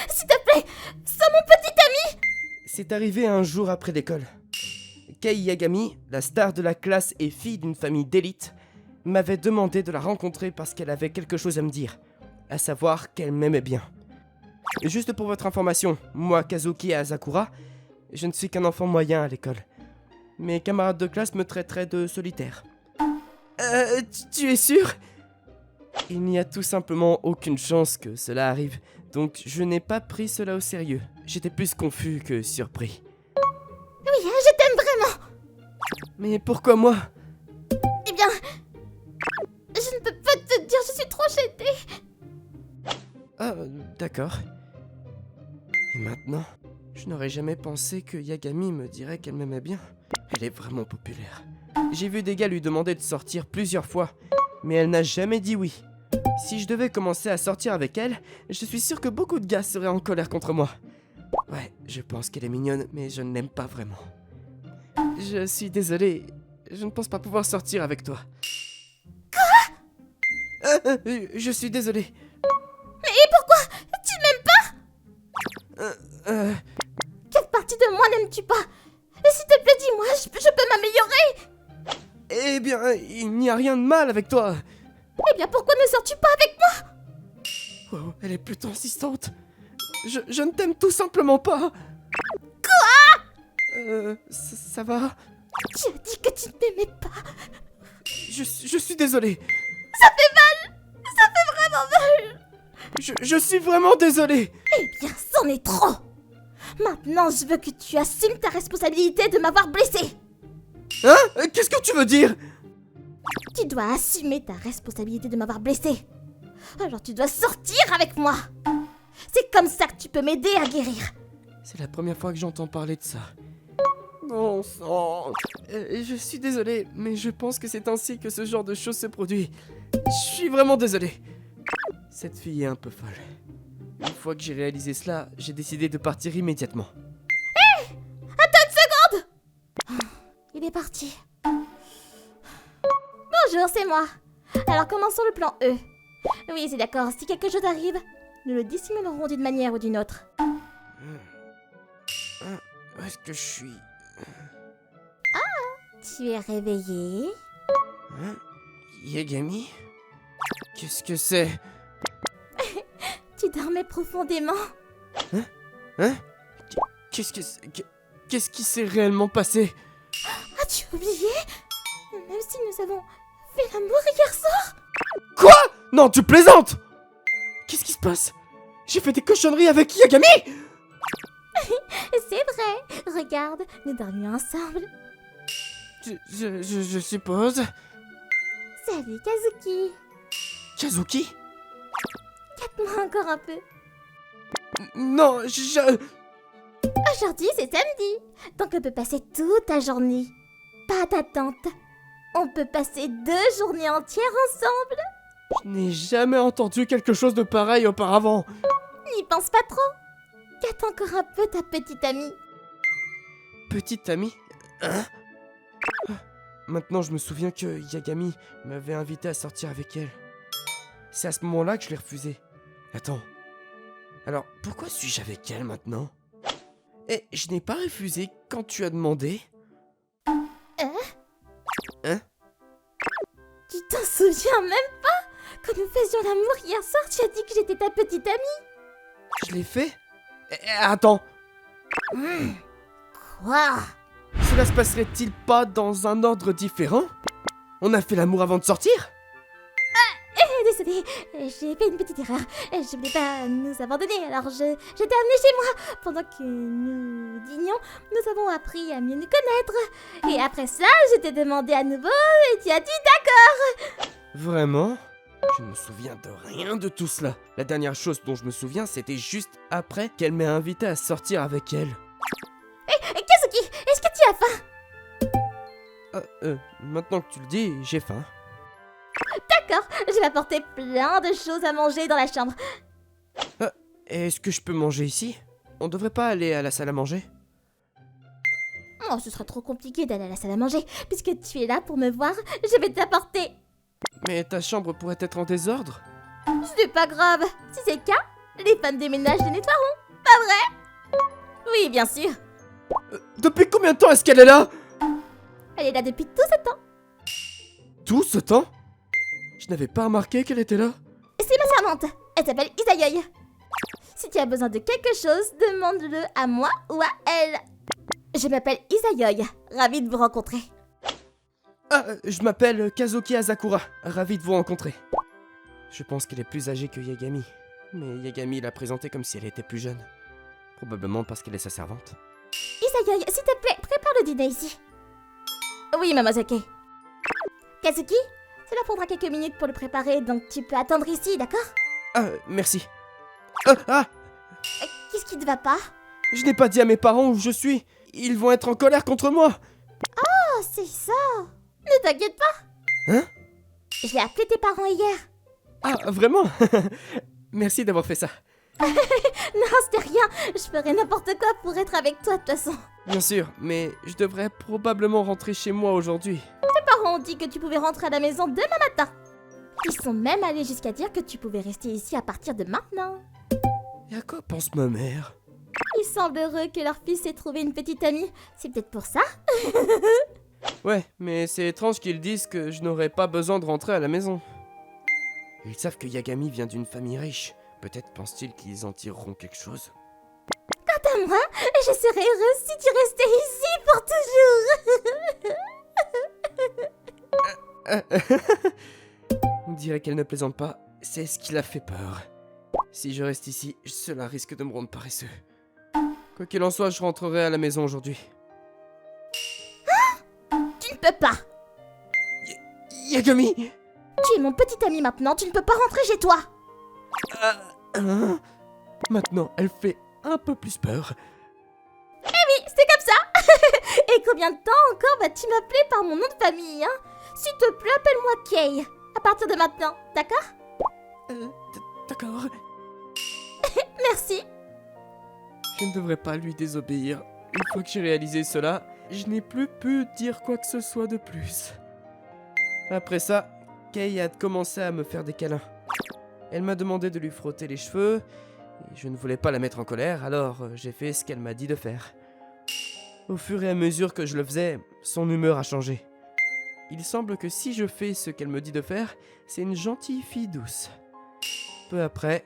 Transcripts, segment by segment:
S'il te plaît, sois mon petit ami. C'est arrivé un jour après l'école. Kei Yagami, la star de la classe et fille d'une famille d'élite, m'avait demandé de la rencontrer parce qu'elle avait quelque chose à me dire, à savoir qu'elle m'aimait bien. Juste pour votre information, moi, Kazuki Asakura, je ne suis qu'un enfant moyen à l'école. Mes camarades de classe me traiteraient de solitaire. Tu es sûr ? Il n'y a tout simplement aucune chance que cela arrive, donc je n'ai pas pris cela au sérieux. J'étais plus confus que surpris. Oui, je t'aime vraiment. Mais pourquoi moi ? Eh bien, je ne peux pas te dire, je suis trop gênée. Ah, d'accord. Et maintenant, je n'aurais jamais pensé que Yagami me dirait qu'elle m'aimait bien. Elle est vraiment populaire. J'ai vu des gars lui demander de sortir plusieurs fois, mais elle n'a jamais dit oui. Si je devais commencer à sortir avec elle, je suis sûr que beaucoup de gars seraient en colère contre moi. Ouais, je pense qu'elle est mignonne, mais je ne l'aime pas vraiment. Je suis désolé, je ne pense pas pouvoir sortir avec toi. Quoi ? Je suis désolé. Mais pourquoi? Tu m'aimes pas? Quelle partie de moi n'aimes-tu pas? S'il te plaît, dis-moi, je peux m'améliorer. Eh bien, il n'y a rien de mal avec toi. Eh bien, pourquoi ne sors-tu pas avec moi? Oh, elle est plutôt insistante. Je ne t'aime tout simplement pas. Quoi? Ça va? Tu as dit que tu ne m'aimais pas. Je suis désolé. Ça fait mal. Ça fait vraiment mal. Je suis vraiment désolé. Eh bien, c'en est trop. Maintenant, je veux que tu assumes ta responsabilité de m'avoir blessé. Hein? Qu'est-ce que tu veux dire? Tu dois assumer ta responsabilité de m'avoir blessé. Alors tu dois sortir avec moi. C'est comme ça que tu peux m'aider à guérir. C'est la première fois que j'entends parler de ça. Bon sang. Je suis désolé, mais je pense que c'est ainsi que ce genre de choses se produit. Je suis vraiment désolé. Cette fille est un peu folle. Une fois que j'ai réalisé cela, j'ai décidé de partir immédiatement. Hé! Attends une seconde! Il est parti. Bonjour, c'est moi. Alors commençons le plan E. Oui, c'est d'accord, si quelque chose arrive, nous le dissimulerons d'une manière ou d'une autre. Où est-ce que je suis? Tu es réveillé? Hein? Yagami? Qu'est-ce que c'est? Tu dormais profondément. Hein? Qu'est-ce qui s'est réellement passé? As-tu oublié? Même si nous avons fait l'amour hier soir? Quoi? Non, tu plaisantes! Qu'est-ce qui se passe? J'ai fait des cochonneries avec Yagami? C'est vrai. Regarde, nous dormions ensemble. Je suppose. Salut Kazuki. Kazuki? Moi encore un peu. Non, Aujourd'hui, c'est samedi. Donc on peut passer toute la journée. Pas d'attente. On peut passer 2 journées entières ensemble. Je n'ai jamais entendu quelque chose de pareil auparavant. N'y pense pas trop. Gâte encore un peu ta petite amie. Petite amie? Hein? Maintenant, je me souviens que Yagami m'avait invité à sortir avec elle. C'est à ce moment-là que je l'ai refusé. Attends. Alors, pourquoi suis-je avec elle maintenant? Et je n'ai pas refusé quand tu as demandé. Hein? Tu t'en souviens même pas? Quand nous faisions l'amour hier soir, tu as dit que j'étais ta petite amie. Je l'ai fait? Attends. Quoi? Cela se passerait-il pas dans un ordre différent? On a fait l'amour avant de sortir? Désolée, j'ai fait une petite erreur. Je voulais pas nous abandonner, alors je t'ai amené chez moi. Pendant que nous dînions, nous avons appris à mieux nous connaître. Et après ça, je t'ai demandé à nouveau et tu as dit d'accord. Vraiment? Je ne me souviens de rien de tout cela. La dernière chose dont je me souviens, c'était juste après qu'elle m'ait invité à sortir avec elle. Kazuki, est-ce que tu as faim? Maintenant que tu le dis, j'ai faim. D'accord, je vais apporter plein de choses à manger dans la chambre. Est-ce que je peux manger ici? On devrait pas aller à la salle à manger? Oh, ce sera trop compliqué d'aller à la salle à manger. Puisque tu es là pour me voir, je vais t'apporter. Mais ta chambre pourrait être en désordre? Ce n'est pas grave. Si c'est le cas, Les femmes des ménages les nettoieront, pas vrai? Oui, bien sûr. Depuis combien de temps est-ce qu'elle est là? Elle est là depuis tout ce temps. Tout ce temps? Je n'avais pas remarqué qu'elle était là. C'est ma servante. Elle s'appelle Isayoy. Si tu as besoin de quelque chose, demande-le à moi ou à elle. Je m'appelle Isayoy. Ravie de vous rencontrer. Ah, je m'appelle Kazuki Asakura. Ravi de vous rencontrer. Je pense qu'elle est plus âgée que Yagami. Mais Yagami l'a présentée comme si elle était plus jeune. Probablement parce qu'elle est sa servante. Isayoy, s'il te plaît, prépare le dîner ici. Oui, mademoiselle Kei. Kazuki, cela prendra quelques minutes pour le préparer, donc tu peux attendre ici, d'accord? Ah, merci. Qu'est-ce qui ne va pas? Je n'ai pas dit à mes parents où je suis. Ils vont être en colère contre moi. Oh, c'est ça. Ne t'inquiète pas. Hein? J'ai appelé tes parents hier. Ah, vraiment? Merci d'avoir fait ça. Non, c'était rien. Je ferais n'importe quoi pour être avec toi, de toute façon. Bien sûr, mais je devrais probablement rentrer chez moi aujourd'hui. Tes parents ont dit que tu pouvais rentrer à la maison demain matin. Ils sont même allés jusqu'à dire que tu pouvais rester ici à partir de maintenant. Et à quoi pense ma mère? Ils semblent heureux que leur fils ait trouvé une petite amie. C'est peut-être pour ça. Ouais, mais c'est étrange qu'ils disent que je n'aurais pas besoin de rentrer à la maison. Ils savent que Yagami vient d'une famille riche. Peut-être pensent-ils qu'ils en tireront quelque chose. Quant à moi, je serais heureuse si tu restais ici pour toujours. On dirait qu'elle ne plaisante pas. C'est ce qui la fait peur. Si je reste ici, cela risque de me rendre paresseux. Quoi qu'il en soit, je rentrerai à la maison aujourd'hui. Tu ne peux pas. Yagami! Tu es mon petit ami maintenant, tu ne peux pas rentrer chez toi. Hein? Maintenant, elle fait un peu plus peur. Oui, c'est comme ça. Et combien de temps encore vas-tu m'appeler par mon nom de famille, hein? S'il te plaît, appelle-moi Kei. À partir de maintenant, d'accord? D'accord. Merci. Je ne devrais pas lui désobéir. Une fois que j'ai réalisé cela, je n'ai plus pu dire quoi que ce soit de plus. Après ça, Kei a commencé à me faire des câlins. Elle m'a demandé de lui frotter les cheveux, et je ne voulais pas la mettre en colère, alors j'ai fait ce qu'elle m'a dit de faire. Au fur et à mesure que je le faisais, son humeur a changé. Il semble que si je fais ce qu'elle me dit de faire, c'est une gentille fille douce. Peu après...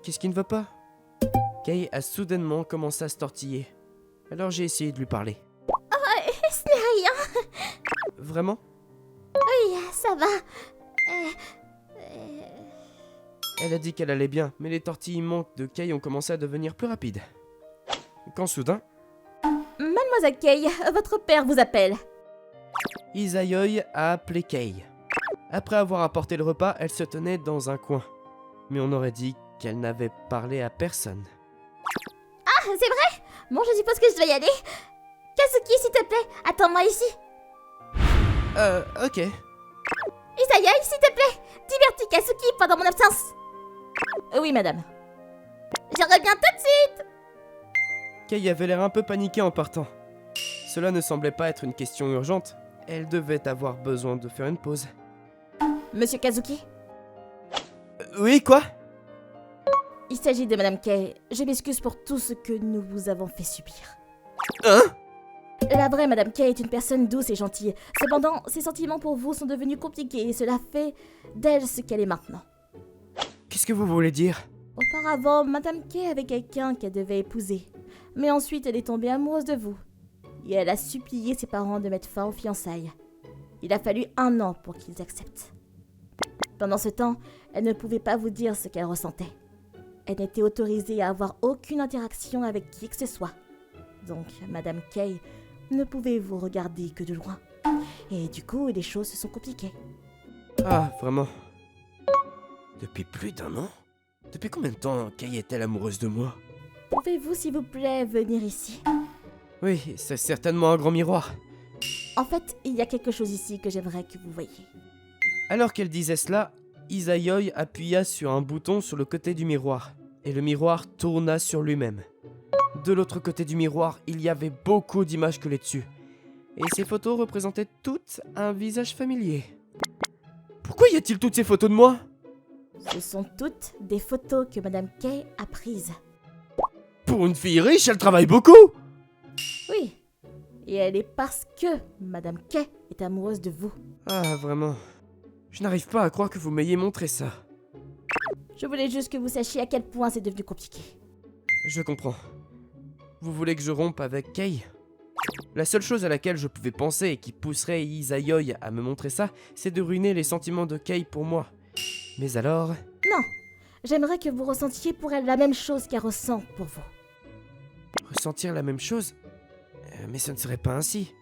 Qu'est-ce qui ne va pas? Kei a soudainement commencé à se tortiller. Alors j'ai essayé de lui parler. Ce n'est rien. Vraiment? Oui, ça va. Elle a dit qu'elle allait bien, mais les tortillements de Kei ont commencé à devenir plus rapides. Quand soudain, Mademoiselle Kei, votre père vous appelle. Isayoy a appelé Kei. Après avoir apporté le repas, elle se tenait dans un coin. Mais on aurait dit qu'elle n'avait parlé à personne. Ah, c'est vrai? Bon, je suppose que je dois y aller. Kazuki, s'il te plaît, attends-moi ici. Ok. Isayoy, s'il te plaît, divertis Kazuki pendant mon absence. Oui, madame. Je reviens tout de suite. Kei avait l'air un peu paniquée en partant. Cela ne semblait pas être une question urgente. Elle devait avoir besoin de faire une pause. Monsieur Kazuki? Oui, quoi? Il s'agit de Madame Kei. Je m'excuse pour tout ce que nous vous avons fait subir. Hein? La vraie Madame Kei est une personne douce et gentille. Cependant, ses sentiments pour vous sont devenus compliqués et cela fait d'elle ce qu'elle est maintenant. Qu'est-ce que vous voulez dire? Auparavant, Madame Kei avait quelqu'un qu'elle devait épouser. Mais ensuite, elle est tombée amoureuse de vous. Et elle a supplié ses parents de mettre fin aux fiançailles. Il a fallu 1 an pour qu'ils acceptent. Pendant ce temps, elle ne pouvait pas vous dire ce qu'elle ressentait. Elle n'était autorisée à avoir aucune interaction avec qui que ce soit. Donc, Madame Kei ne pouvait vous regarder que de loin. Et du coup, les choses se sont compliquées. Ah, vraiment? Depuis plus d'1 an? Depuis combien de temps Kei est-elle amoureuse de moi? Pouvez-vous, s'il vous plaît, venir ici? Oui, c'est certainement un grand miroir. En fait, il y a quelque chose ici que j'aimerais que vous voyiez. Alors qu'elle disait cela, Isayoy appuya sur un bouton sur le côté du miroir, et le miroir tourna sur lui-même. De l'autre côté du miroir, il y avait beaucoup d'images collées dessus, et ces photos représentaient toutes un visage familier. y a-t-il toutes ces photos de moi? Ce sont toutes des photos que Madame Kay a prises. Pour une fille riche, elle travaille beaucoup! Oui. Et elle est parce que Madame Kay est amoureuse de vous. Ah, vraiment. Je n'arrive pas à croire que vous m'ayez montré ça. Je voulais juste que vous sachiez à quel point c'est devenu compliqué. Je comprends. Vous voulez que je rompe avec Kay? La seule chose à laquelle je pouvais penser et qui pousserait Isayoy à me montrer ça, c'est de ruiner les sentiments de Kay pour moi. Mais alors... Non. J'aimerais que vous ressentiez pour elle la même chose qu'elle ressent pour vous. Ressentir la même chose? Mais ce ne serait pas ainsi.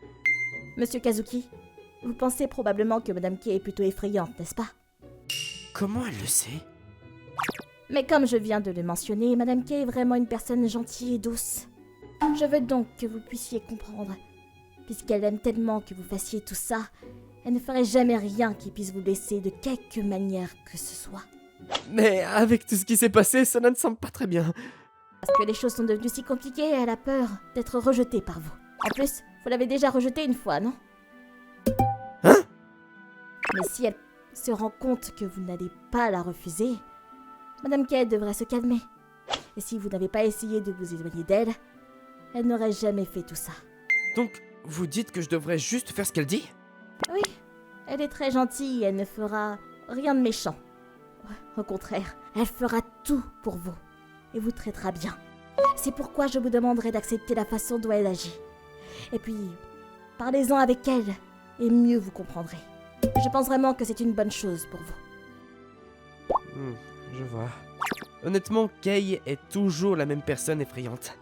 Monsieur Kazuki, vous pensez probablement que Madame Kay est plutôt effrayante, n'est-ce pas? Comment elle le sait? Mais comme je viens de le mentionner, Madame Kay est vraiment une personne gentille et douce. Je veux donc que vous puissiez comprendre. Puisqu'elle aime tellement que vous fassiez tout ça, elle ne ferait jamais rien qui puisse vous blesser de quelque manière que ce soit. Mais avec tout ce qui s'est passé, cela ne semble pas très bien. Parce que les choses sont devenues si compliquées, elle a peur d'être rejetée par vous. En plus, vous l'avez déjà rejetée une fois, non? Hein? Mais si elle se rend compte que vous n'allez pas la refuser, Madame Kay devrait se calmer. Et si vous n'avez pas essayé de vous éloigner d'elle, elle n'aurait jamais fait tout ça. Donc, vous dites que je devrais juste faire ce qu'elle dit? Oui, elle est très gentille et elle ne fera rien de méchant. Au contraire, elle fera tout pour vous et vous traitera bien. C'est pourquoi je vous demanderai d'accepter la façon dont elle agit. Et puis, parlez-en avec elle et mieux vous comprendrez. Je pense vraiment que c'est une bonne chose pour vous. Je vois. Honnêtement, Kay est toujours la même personne effrayante.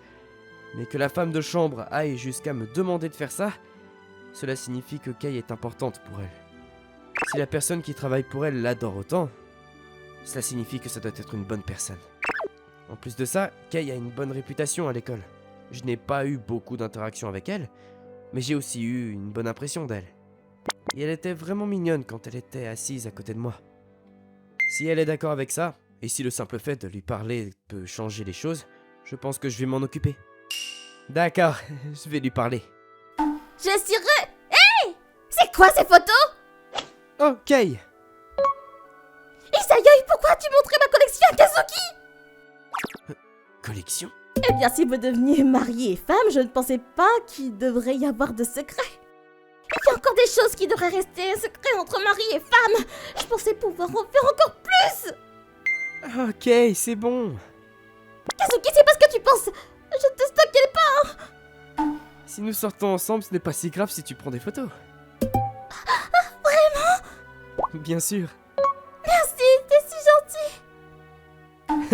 Mais que la femme de chambre aille jusqu'à me demander de faire ça, cela signifie que Kay est importante pour elle. Si la personne qui travaille pour elle l'adore autant, cela signifie que ça doit être une bonne personne. En plus de ça, Kay a une bonne réputation à l'école. Je n'ai pas eu beaucoup d'interactions avec elle, mais j'ai aussi eu une bonne impression d'elle. Et elle était vraiment mignonne quand elle était assise à côté de moi. Si elle est d'accord avec ça, et si le simple fait de lui parler peut changer les choses, je pense que je vais m'en occuper. D'accord, je vais lui parler. Je suis Hey! C'est quoi ces photos? Oh, Kay! Isayoy, pourquoi as-tu montré ma collection à Kazuki? Collection? Eh bien, si vous deveniez marié et femme, je ne pensais pas qu'il devrait y avoir de secret. Il y a encore des choses qui devraient rester secrets entre mari et femme. Je pensais pouvoir en faire encore plus. Ok, c'est bon. Kazuki, c'est pas ce que tu penses. Je te stockais pas. Si nous sortons ensemble, ce n'est pas si grave si tu prends des photos. Vraiment? Bien sûr. Merci, t'es si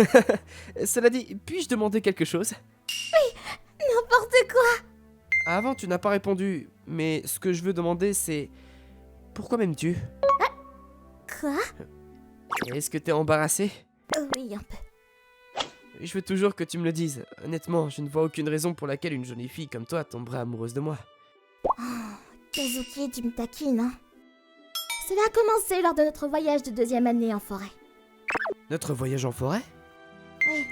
gentil. Cela dit, puis-je demander quelque chose? N'importe quoi. Avant, tu n'as pas répondu, mais ce que je veux demander, c'est... Pourquoi m'aimes-tu? Quoi? Est-ce que t'es embarrassé? Oui, un peu. Je veux toujours que tu me le dises. Honnêtement, je ne vois aucune raison pour laquelle une jolie fille comme toi tomberait amoureuse de moi. Kazuki, tu me taquines, hein? Cela a commencé lors de notre voyage de 2e année en forêt. Notre voyage en forêt? Oui.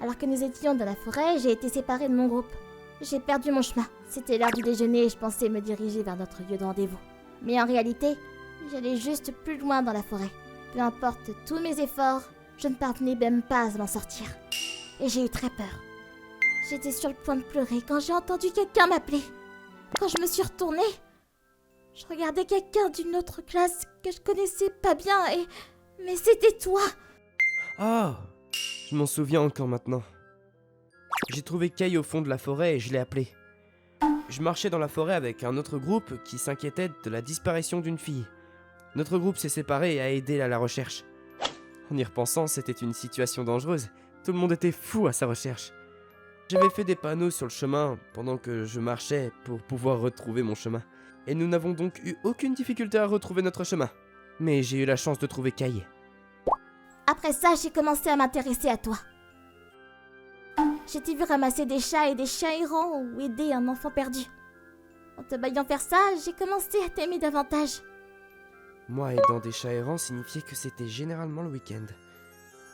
Alors que nous étions dans la forêt, j'ai été séparée de mon groupe. J'ai perdu mon chemin. C'était l'heure du déjeuner et je pensais me diriger vers notre lieu de rendez-vous. Mais en réalité, j'allais juste plus loin dans la forêt. Peu importe tous mes efforts, je ne parvenais même pas à m'en sortir. Et j'ai eu très peur. J'étais sur le point de pleurer quand j'ai entendu quelqu'un m'appeler. Quand je me suis retournée, je regardais quelqu'un d'une autre classe que je connaissais pas bien et... Mais c'était toi! Oh, je m'en souviens encore maintenant. J'ai trouvé Kay au fond de la forêt et je l'ai appelé. Je marchais dans la forêt avec un autre groupe qui s'inquiétait de la disparition d'une fille. Notre groupe s'est séparé et a aidé à la recherche. En y repensant, c'était une situation dangereuse. Tout le monde était fou à sa recherche. J'avais fait des panneaux sur le chemin pendant que je marchais pour pouvoir retrouver mon chemin. Et nous n'avons donc eu aucune difficulté à retrouver notre chemin. Mais j'ai eu la chance de trouver Kay. Après ça, j'ai commencé à m'intéresser à toi. J'ai vu ramasser des chats et des chiens errants ou aider un enfant perdu. En te voyant faire ça, j'ai commencé à t'aimer davantage. Moi, aidant des chats errants signifiait que c'était généralement le week-end.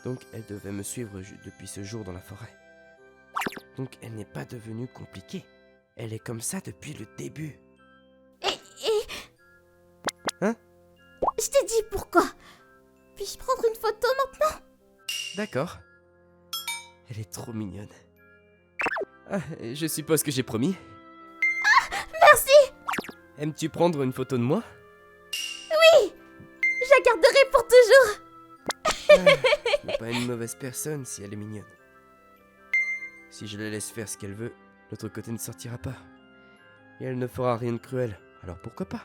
Donc elle devait me suivre depuis ce jour dans la forêt. Donc elle n'est pas devenue compliquée. Elle est comme ça depuis le début. Et... Hein? Je t'ai dit pourquoi. Puis-je prendre une photo maintenant? D'accord. Elle est trop mignonne. Ah, je suppose que j'ai promis. Merci! Aimes-tu prendre une photo de moi? Je la garderai pour toujours! Ce n'est pas une mauvaise personne si elle est mignonne. Si je la laisse faire ce qu'elle veut, l'autre côté ne sortira pas. Et elle ne fera rien de cruel, alors pourquoi pas?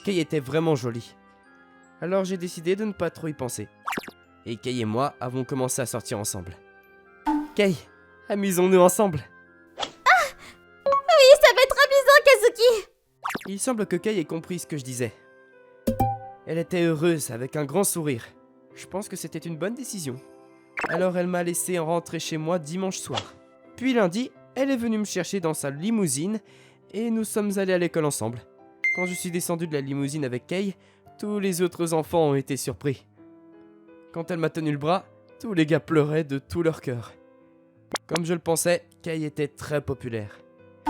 Kay était vraiment jolie. Alors j'ai décidé de ne pas trop y penser. Et Kay et moi avons commencé à sortir ensemble. Kay, amusons-nous ensemble. Oui, ça va être amusant, Kazuki! Il semble que Kay ait compris ce que je disais. Elle était heureuse, avec un grand sourire. Je pense que c'était une bonne décision. Alors elle m'a laissé rentrer chez moi dimanche soir. Puis lundi, elle est venue me chercher dans sa limousine et nous sommes allés à l'école ensemble. Quand je suis descendu de la limousine avec Kay, tous les autres enfants ont été surpris. Quand elle m'a tenu le bras, tous les gars pleuraient de tout leur cœur. Comme je le pensais, Kay était très populaire.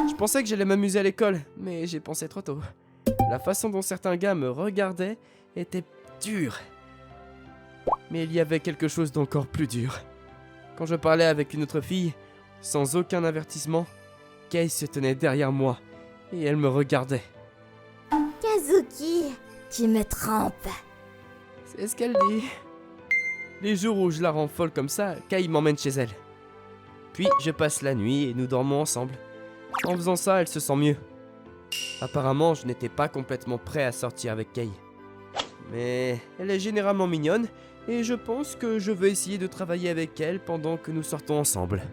Je pensais que j'allais m'amuser à l'école, mais j'ai pensé trop tôt. La façon dont certains gars me regardaient était dure. Mais il y avait quelque chose d'encore plus dur. Quand je parlais avec une autre fille, sans aucun avertissement, Kay se tenait derrière moi et elle me regardait. Kazuki, tu me trompes. C'est ce qu'elle dit. Les jours où je la rends folle comme ça, Kay m'emmène chez elle. Puis je passe la nuit et nous dormons ensemble. En faisant ça, elle se sent mieux. Apparemment, je n'étais pas complètement prêt à sortir avec Kay. Mais elle est généralement mignonne et je pense que je veux essayer de travailler avec elle pendant que nous sortons ensemble.